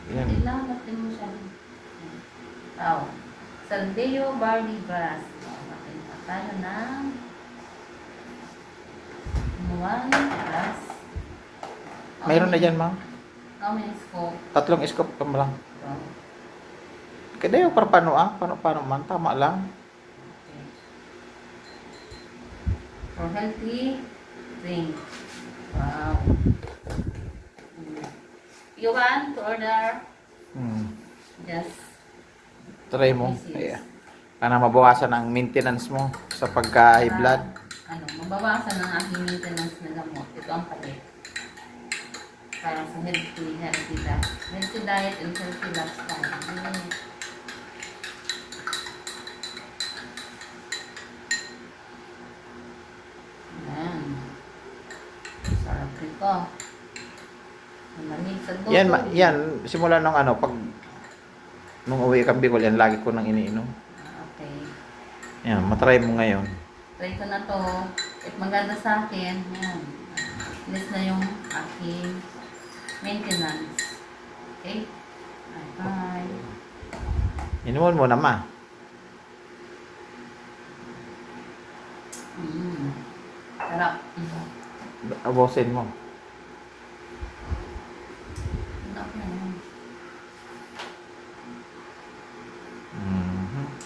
Yan. Ilamat din mo siya. Oh. Saldeo barley grass. Matin pa tayo ng 1 grass. Mayroon na dyan, ma'am. How many scoop? 3 scoop pa lang. Oh. Kada yung paano paano man, tama lang. Okay. For healthy drink. Wow. You want to order? Just Try mo. Yes, yes. Ayan. Para mabawasan ang maintenance mo sa pagka-high blood. Ano, mabawasan ang aking maintenance na gamot. Ito ang palit. Para sa healthy diet. Healthy diet and healthy lifestyle. Ayan. Sarap nito. Malamig sa dugo. Yan, simula nung pag nung uwi kang Bicol, yan lagi ko nang iniinom. Okay. Yan, matry mo ngayon. Try ko na to. At maganda sa akin. Ayan. List na yung aking maintenance. Okay? Bye. Inuman mo na, ma. Sarap. Abosin mo.